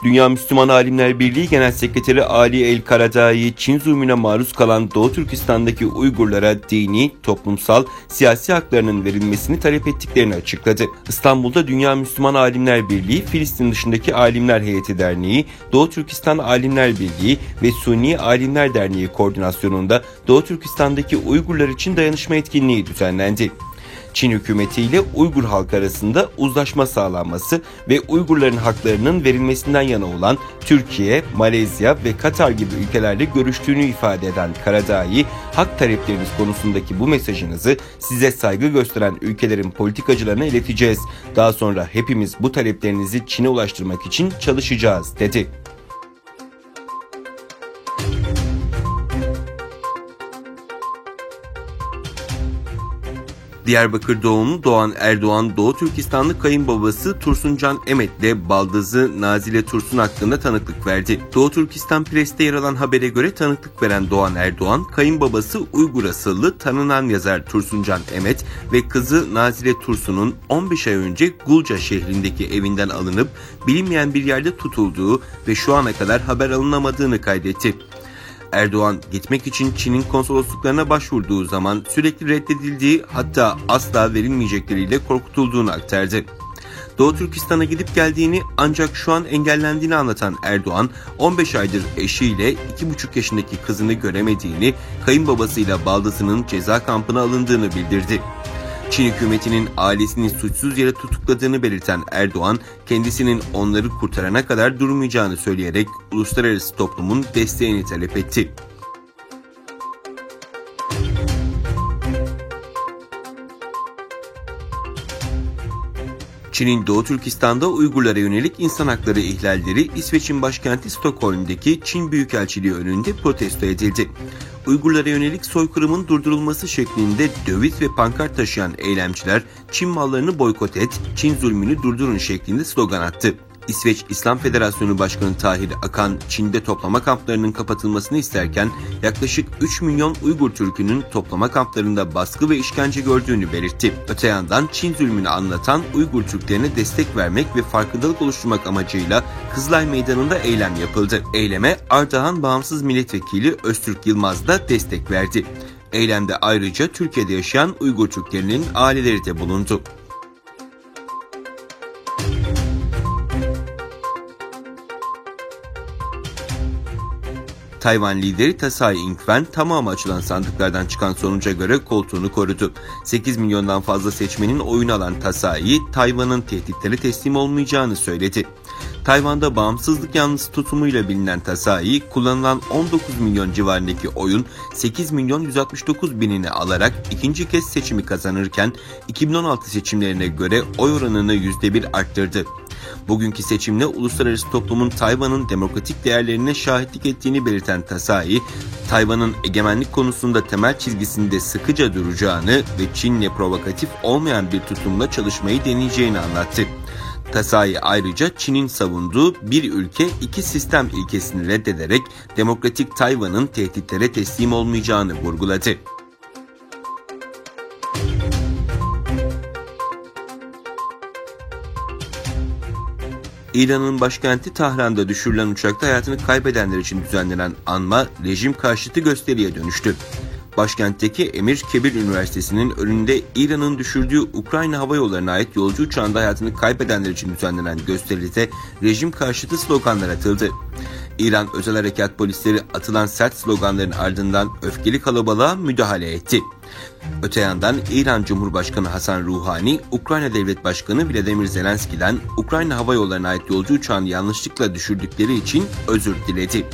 Dünya Müslüman Alimler Birliği Genel Sekreteri Ali El Karadai, Çin zulmüne maruz kalan Doğu Türkistan'daki Uygurlara dini, toplumsal, siyasi haklarının verilmesini talep ettiklerini açıkladı. İstanbul'da Dünya Müslüman Alimler Birliği, Filistin dışındaki Alimler Heyeti Derneği, Doğu Türkistan Alimler Birliği ve Sunni Alimler Derneği koordinasyonunda Doğu Türkistan'daki Uygurlar için dayanışma etkinliği düzenlendi. Çin hükümeti ile Uygur halkı arasında uzlaşma sağlanması ve Uygurların haklarının verilmesinden yana olan Türkiye, Malezya ve Katar gibi ülkelerle görüştüğünü ifade eden Karadai, hak talepleriniz konusundaki bu mesajınızı size saygı gösteren ülkelerin politikacılarına ileteceğiz. Daha sonra hepimiz bu taleplerinizi Çin'e ulaştırmak için çalışacağız, dedi. Diyarbakır doğumlu Doğan Erdoğan, Doğu Türkistanlı kayınbabası Tursuncan Emet'le baldızı Nazile Tursun hakkında tanıklık verdi. Doğu Türkistan Pres'te yer alan habere göre tanıklık veren Doğan Erdoğan, kayınbabası Uygur asıllı tanınan yazar Tursuncan Emet ve kızı Nazile Tursun'un 15 ay önce Gulca şehrindeki evinden alınıp bilinmeyen bir yerde tutulduğu ve şu ana kadar haber alınamadığını kaydetti. Erdoğan, gitmek için Çin'in konsolosluklarına başvurduğu zaman sürekli reddedildiği, hatta asla verilmeyecekleriyle korkutulduğunu aktardı. Doğu Türkistan'a gidip geldiğini ancak şu an engellendiğini anlatan Erdoğan, 15 aydır eşiyle 2,5 yaşındaki kızını göremediğini, kayınbabasıyla baldızının ceza kampına alındığını bildirdi. Çin hükümetinin ailesini suçsuz yere tutukladığını belirten Erdoğan, kendisinin onları kurtarana kadar durmayacağını söyleyerek uluslararası toplumun desteğini talep etti. Çin'in Doğu Türkistan'da Uygurlara yönelik insan hakları ihlalleri İsveç'in başkenti Stockholm'deki Çin Büyükelçiliği önünde protesto edildi. Uygurlara yönelik soykırımın durdurulması şeklinde döviz ve pankart taşıyan eylemciler Çin mallarını boykot et, Çin zulmünü durdurun şeklinde slogan attı. İsveç İslam Federasyonu Başkanı Tahir Akan, Çin'de toplama kamplarının kapatılmasını isterken yaklaşık 3 milyon Uygur Türk'ünün toplama kamplarında baskı ve işkence gördüğünü belirtti. Öte yandan Çin zulmünü anlatan Uygur Türklerine destek vermek ve farkındalık oluşturmak amacıyla Kızılay Meydanı'nda eylem yapıldı. Eyleme Ardahan Bağımsız Milletvekili Öztürk Yılmaz da destek verdi. Eylemde ayrıca Türkiye'de yaşayan Uygur Türklerinin aileleri de bulundu. Tayvan lideri Tsai Ing-wen tamamı açılan sandıklardan çıkan sonuca göre koltuğunu korudu. 8 milyondan fazla seçmenin oyunu alan Tsai, Tayvan'ın tehditlere teslim olmayacağını söyledi. Tayvan'da bağımsızlık yanlısı tutumuyla bilinen Tsai, kullanılan 19 milyon civarındaki oyun 8 milyon 169 binini alarak ikinci kez seçimi kazanırken 2016 seçimlerine göre oy oranını %1 arttırdı. Bugünkü seçimle uluslararası toplumun Tayvan'ın demokratik değerlerine şahitlik ettiğini belirten Tsai, Tayvan'ın egemenlik konusunda temel çizgisinde sıkıca duracağını ve Çin'le provokatif olmayan bir tutumla çalışmayı deneyeceğini anlattı. Tsai ayrıca Çin'in savunduğu bir ülke iki sistem ilkesini reddederek demokratik Tayvan'ın tehditlere teslim olmayacağını vurguladı. İran'ın başkenti Tahran'da düşürülen uçakta hayatını kaybedenler için düzenlenen anma rejim karşıtı gösteriye dönüştü. Başkentteki Emir Kebir Üniversitesi'nin önünde İran'ın düşürdüğü Ukrayna Hava Yolları'na ait yolcu uçağında hayatını kaybedenler için düzenlenen gösteride rejim karşıtı sloganlar atıldı. İran Özel Harekat Polisleri atılan sert sloganların ardından öfkeli kalabalığa müdahale etti. Öte yandan İran Cumhurbaşkanı Hasan Ruhani, Ukrayna Devlet Başkanı Vladimir Zelenski'den Ukrayna Hava Yolları'na ait yolcu uçağını yanlışlıkla düşürdükleri için özür diledi.